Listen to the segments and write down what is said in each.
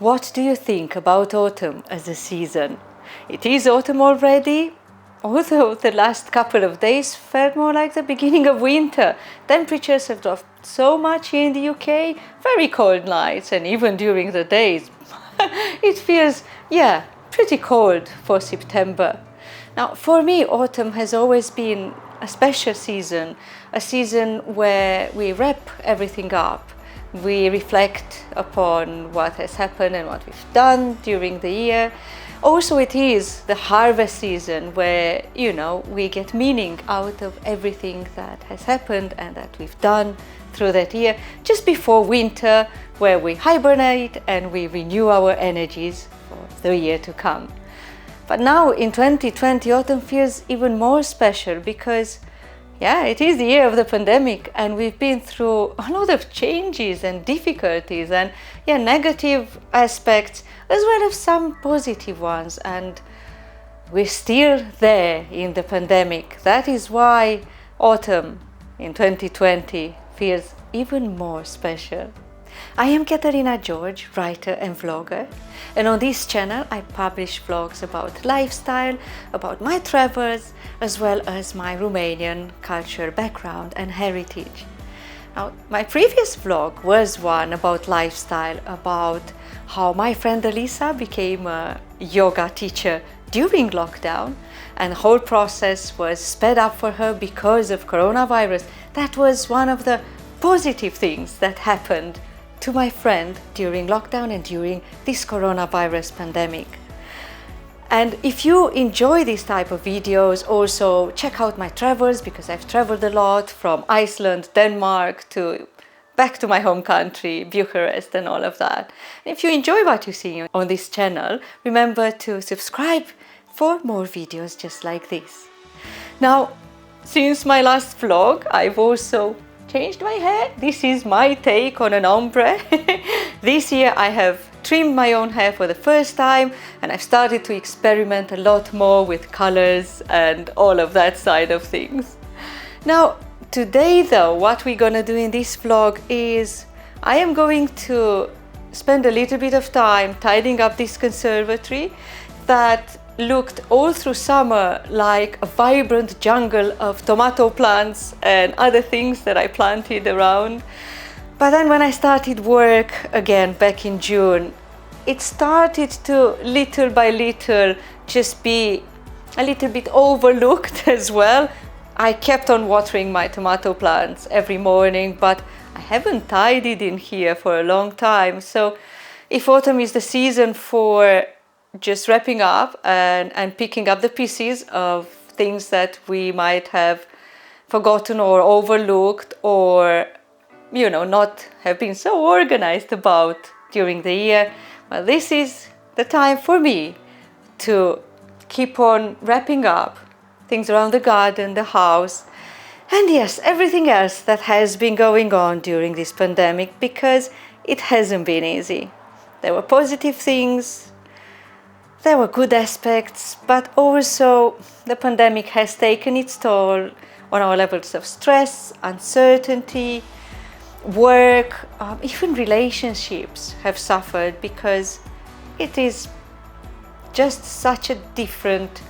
what do you think about autumn as a season? It is autumn already, although the last couple of days felt more like the beginning of winter. Temperatures have dropped so much here in the UK, very cold nights, and even during the days it feels, pretty cold for September. Now, for me, autumn has always been a special season, a season where we wrap everything up. We reflect upon what has happened and what we've done during the year. Also, it is the harvest season where, we get meaning out of everything that has happened and that we've done through that year, just before winter, where we hibernate and we renew our energies for the year to come. But now in 2020, autumn feels even more special because, it is the year of the pandemic, and we've been through a lot of changes and difficulties and, negative aspects as well as some positive ones. And we're still there in the pandemic. That is why autumn in 2020 feels even more special. I am Katarina George, writer and vlogger, and on this channel I publish vlogs about lifestyle, about my travels, as well as my Romanian culture background and heritage. Now, my previous vlog was one about lifestyle, about how my friend Elisa became a yoga teacher during lockdown, and the whole process was sped up for her because of coronavirus. That was one of the positive things that happened to my friend during lockdown and during this coronavirus pandemic. And if you enjoy this type of videos, also check out my travels, because I've traveled a lot from Iceland, Denmark back to my home country, Bucharest, and all of that. And if you enjoy what you see on this channel, remember to subscribe for more videos just like this. Now, since my last vlog, I've also changed my hair. This is my take on an ombre. This year I have trimmed my own hair for the first time, and I've started to experiment a lot more with colors and all of that side of things. Now, today though, what we're gonna do in this vlog is I am going to spend a little bit of time tidying up this conservatory that looked all through summer like a vibrant jungle of tomato plants and other things that I planted around. But then when I started work again back in June, it started to little by little just be a little bit overlooked as well. I kept on watering my tomato plants every morning, but I haven't tidied in here for a long time. So if autumn is the season for just wrapping up and picking up the pieces of things that we might have forgotten or overlooked, or not have been so organized about during the year, well, this is the time for me to keep on wrapping up things around the garden, the house, and yes, everything else that has been going on during this pandemic, because it hasn't been easy. There were positive things, there were good aspects, but also the pandemic has taken its toll on our levels of stress, uncertainty, work, even relationships have suffered, because it is just such a different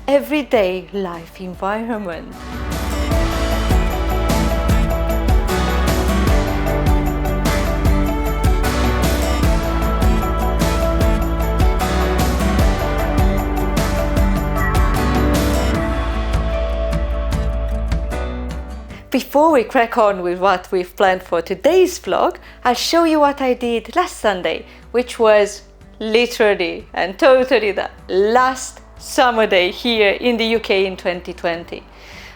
everyday life environment. Before we crack on with what we've planned for today's vlog, I'll show you what I did last Sunday, which was literally and totally the last summer day here in the UK in 2020.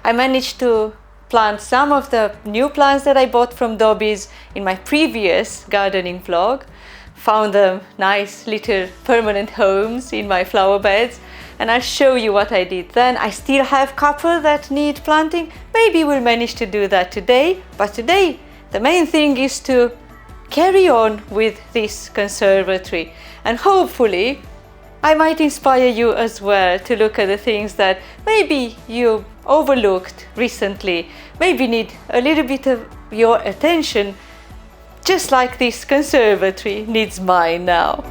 I managed to plant some of the new plants that I bought from Dobby's in my previous gardening vlog, found them nice little permanent homes in my flower beds, and I'll show you what I did then. I still have a couple that need planting. Maybe we'll manage to do that today, but today the main thing is to carry on with this conservatory, and hopefully I might inspire you as well to look at the things that maybe you overlooked recently, maybe need a little bit of your attention, just like this conservatory needs mine now.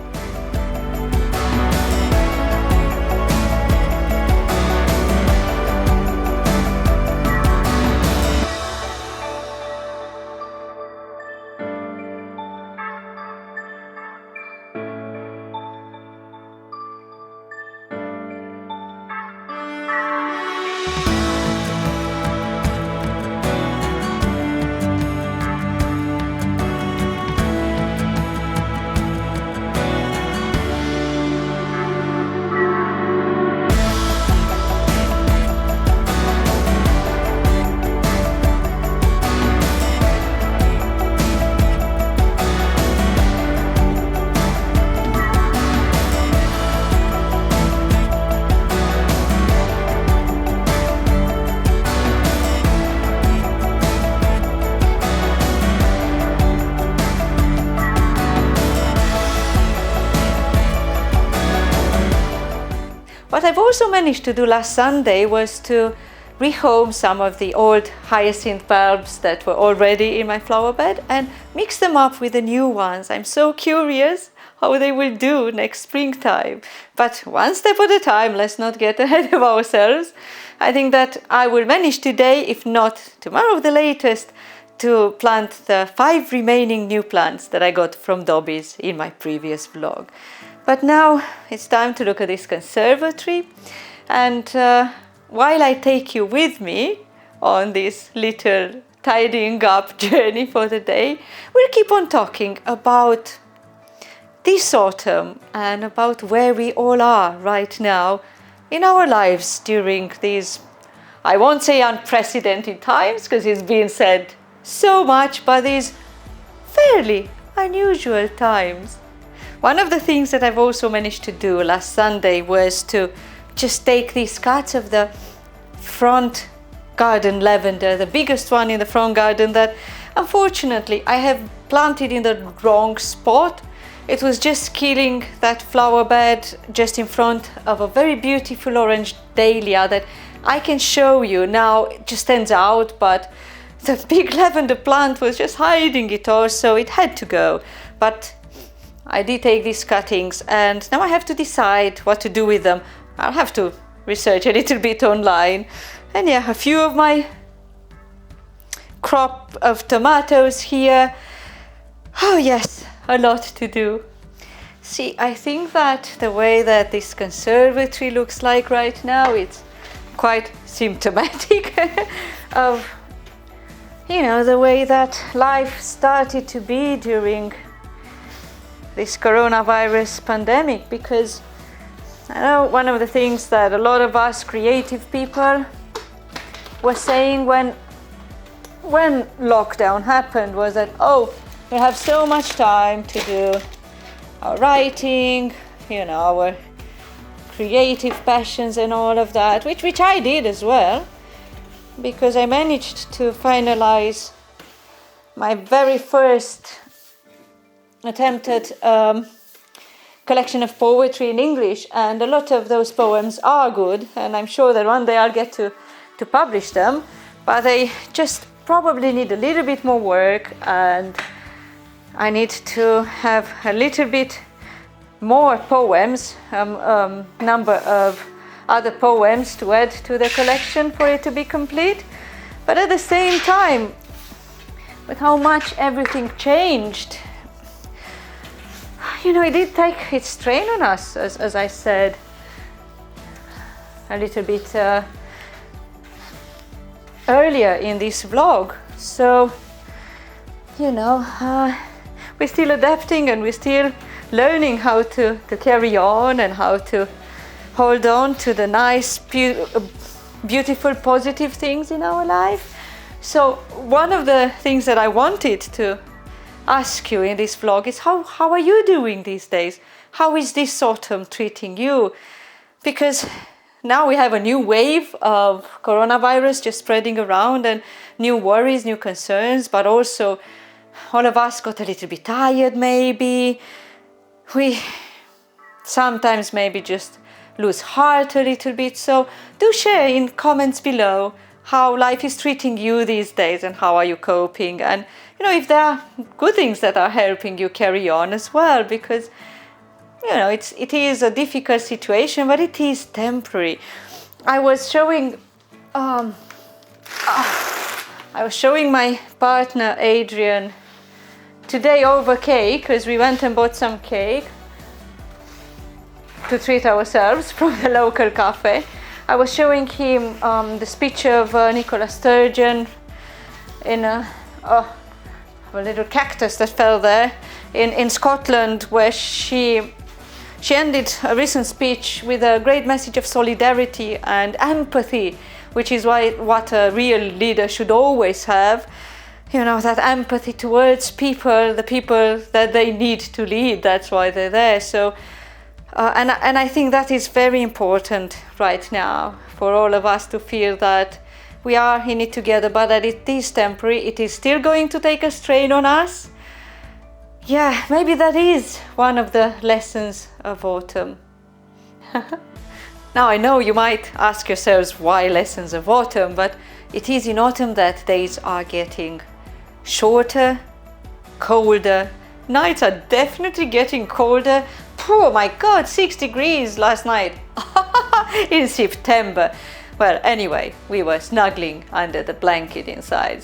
What I've also managed to do last Sunday was to rehome some of the old hyacinth bulbs that were already in my flower bed and mix them up with the new ones. I'm so curious how they will do next springtime. But one step at a time, let's not get ahead of ourselves. I think that I will manage today, if not tomorrow the latest, to plant the 5 remaining new plants that I got from Dobby's in my previous vlog. But now it's time to look at this conservatory, and while I take you with me on this little tidying up journey for the day, we'll keep on talking about this autumn and about where we all are right now in our lives during these, I won't say unprecedented times because it's been said so much, but these fairly unusual times. One of the things that I've also managed to do last Sunday was to just take these cuts of the front garden lavender, the biggest one in the front garden, that unfortunately I have planted in the wrong spot. It was just killing that flower bed just in front of a very beautiful orange dahlia that I can show you now. It just stands out, but the big lavender plant was just hiding it all, so it had to go. But I did take these cuttings and now I have to decide what to do with them. I'll have to research a little bit online. And yeah, a few of my crop of tomatoes here. Oh yes, a lot to do. See, I think that the way that this conservatory looks like right now, it's quite symptomatic of, you know, the way that life started to be during this coronavirus pandemic. Because I know one of the things that a lot of us creative people were saying when lockdown happened was that, oh, we have so much time to do our writing, you know, our creative passions and all of that, which I did as well, because I managed to finalize my very first attempt at collection of poetry in English, and a lot of those poems are good, and I'm sure that one day I'll get to publish them, but they just probably need a little bit more work, and I need to have a little bit more poems, number of other poems to add to the collection for it to be complete. But at the same time, with how much everything changed, you know, it did take its strain on us, as I said a little bit earlier in this vlog. So, you know, we're still adapting and we're still learning how to carry on and how to hold on to the nice, beautiful, positive things in our life. So one of the things that I wanted to ask you in this vlog is how are you doing these days? How is this autumn treating you? Because now we have a new wave of coronavirus just spreading around, and new worries, new concerns, but also all of us got a little bit tired maybe. We sometimes maybe just lose heart a little bit. So do share in comments below how life is treating you these days and how are you coping, and you know, if there are good things that are helping you carry on as well, because you know, it is a difficult situation, but it is temporary. I was showing my partner Adrian today over cake, because we went and bought some cake to treat ourselves from the local cafe. I was showing him the speech of Nicola Sturgeon in a little cactus that fell there in Scotland, where she ended a recent speech with a great message of solidarity and empathy, which is what a real leader should always have. You know, that empathy towards people, the people that they need to lead. That's why they're there. So, and I think that is very important right now for all of us to feel that we are in it together, but that it is temporary. It is still going to take a strain on us. Yeah, maybe that is one of the lessons of autumn. Now I know you might ask yourselves why lessons of autumn, but it is in autumn that days are getting shorter, colder. Nights are definitely getting colder. Oh my god, 6 degrees last night in September. Well, anyway, we were snuggling under the blanket inside,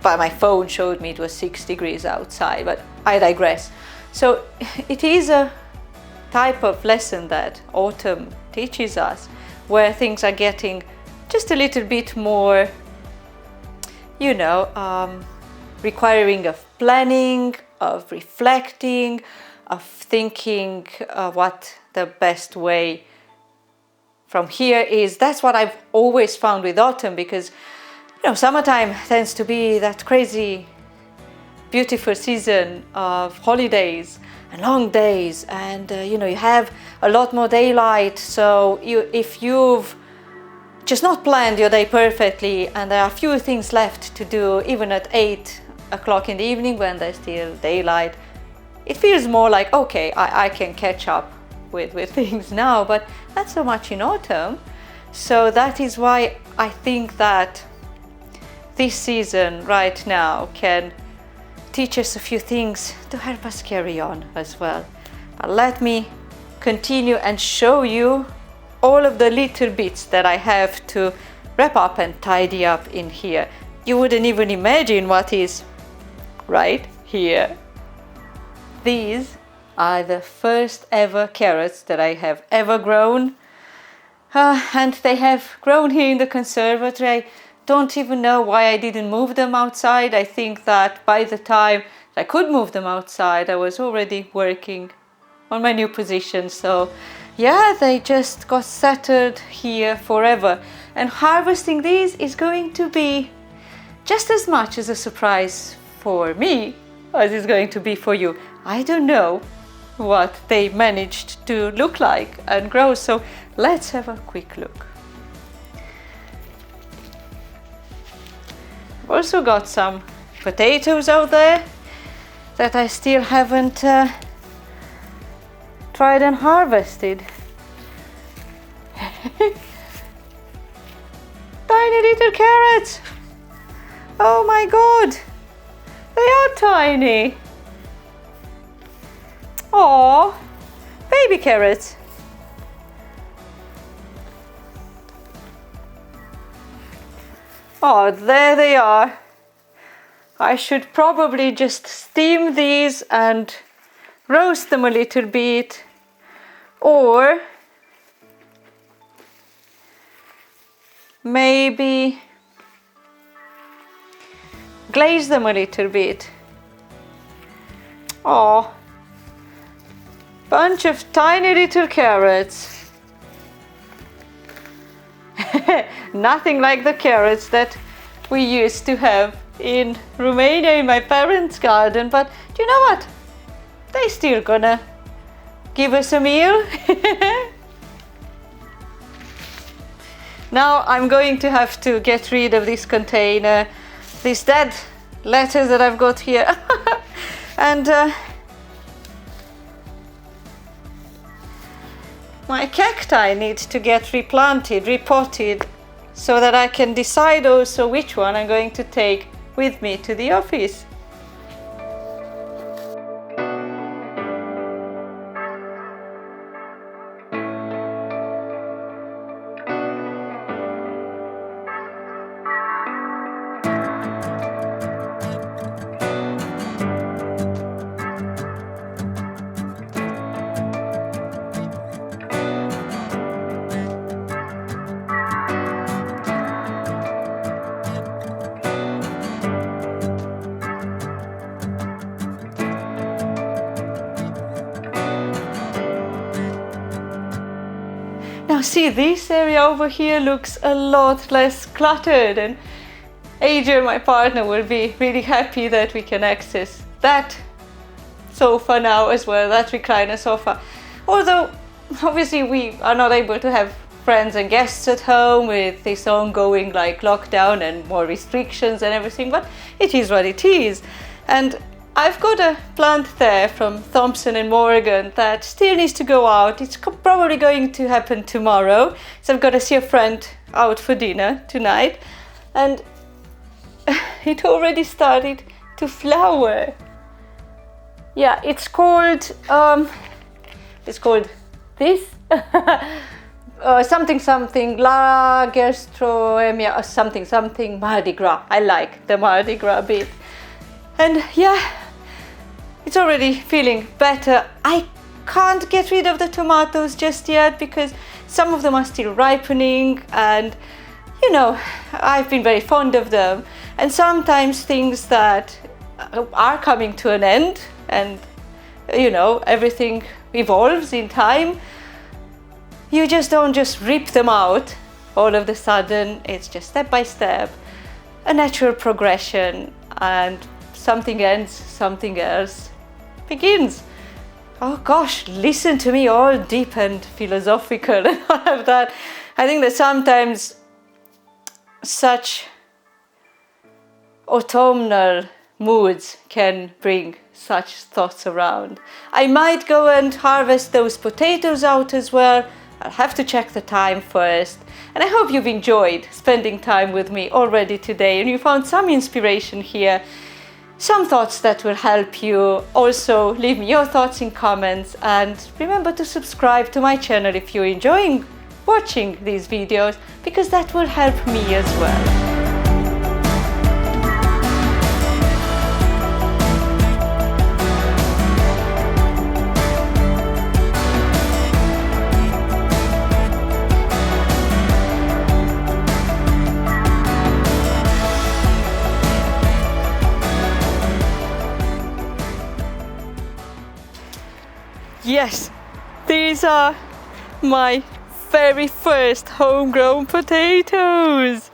but my phone showed me it was 6 degrees outside, but I digress. So it is a type of lesson that autumn teaches us, where things are getting just a little bit more, requiring of planning, of reflecting, of thinking what the best way from here is. That's what I've always found with autumn, because summertime tends to be that crazy beautiful season of holidays and long days, and you have a lot more daylight. So if you've just not planned your day perfectly and there are few things left to do even at 8 o'clock in the evening when there's still daylight, it feels more like, okay, I can catch up with things now, but not so much in autumn. So that is why I think that this season right now can teach us a few things to help us carry on as well. But let me continue and show you all of the little bits that I have to wrap up and tidy up in here. You wouldn't even imagine what is right here. These are the first ever carrots that I have ever grown, and they have grown here in the conservatory. I don't even know why I didn't move them outside. I think that by the time I could move them outside, I was already working on my new position. So yeah, they just got settled here forever, and harvesting these is going to be just as much as a surprise for me as it's going to be for you. I don't know what they managed to look like and grow, so let's have a quick look. I've also got some potatoes out there that I still haven't tried and harvested. Tiny little carrots! Oh my god! They are tiny! Aww! Baby carrots! Oh, there they are. I should probably just steam these and roast them a little bit, or maybe glaze them a little bit. Oh, bunch of tiny little carrots. Nothing like the carrots that we used to have in Romania in my parents' garden, but do you know what? They still gonna give us a meal. Now I'm going to have to get rid of this container, these dead letters that I've got here. And my cacti need to get replanted, repotted, so that I can decide also which one I'm going to take with me to the office. Now see, this area over here looks a lot less cluttered, and Adrian, my partner, will be really happy that we can access that sofa now as well, that recliner sofa. Although obviously we are not able to have friends and guests at home with this ongoing lockdown and more restrictions and everything, but it is what it is. And I've got a plant there from Thompson and Morgan that still needs to go out. It's probably going to happen tomorrow. So I've got to see a friend out for dinner tonight. And it already started to flower. Yeah, it's called this. Something Lagerstroemia or something Mardi Gras. I like the Mardi Gras bit. And yeah, it's already feeling better. I can't get rid of the tomatoes just yet because some of them are still ripening, and you know, I've been very fond of them. And sometimes things that are coming to an end, and you know, everything evolves in time. You just don't just rip them out all of a sudden. It's just step by step, a natural progression, and something ends, something else begins. Oh gosh, listen to me all deep and philosophical and all of that. I think that sometimes such autumnal moods can bring such thoughts around. I might go and harvest those potatoes out as well. I'll have to check the time first. And I hope you've enjoyed spending time with me already today and you found some inspiration here, some thoughts that will help you. Also, leave me your thoughts in comments, and remember to subscribe to my channel if you're enjoying watching these videos, because that will help me as well. Yes, these are my very first homegrown potatoes.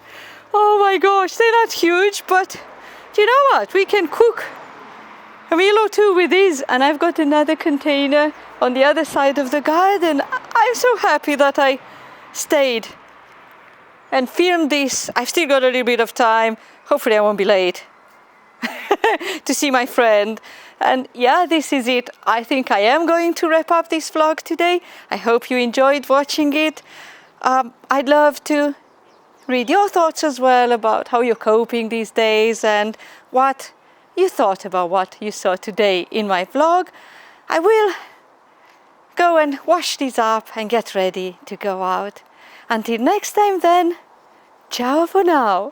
Oh my gosh, they're not huge, but you know what? We can cook a meal or two with these, and I've got another container on the other side of the garden. I'm so happy that I stayed and filmed this. I've still got a little bit of time. Hopefully I won't be late to see my friend. And yeah, this is it. I think I am going to wrap up this vlog today. I hope you enjoyed watching it. I'd love to read your thoughts as well about how you're coping these days and what you thought about what you saw today in my vlog. I will go and wash these up and get ready to go out. Until next time then, ciao for now.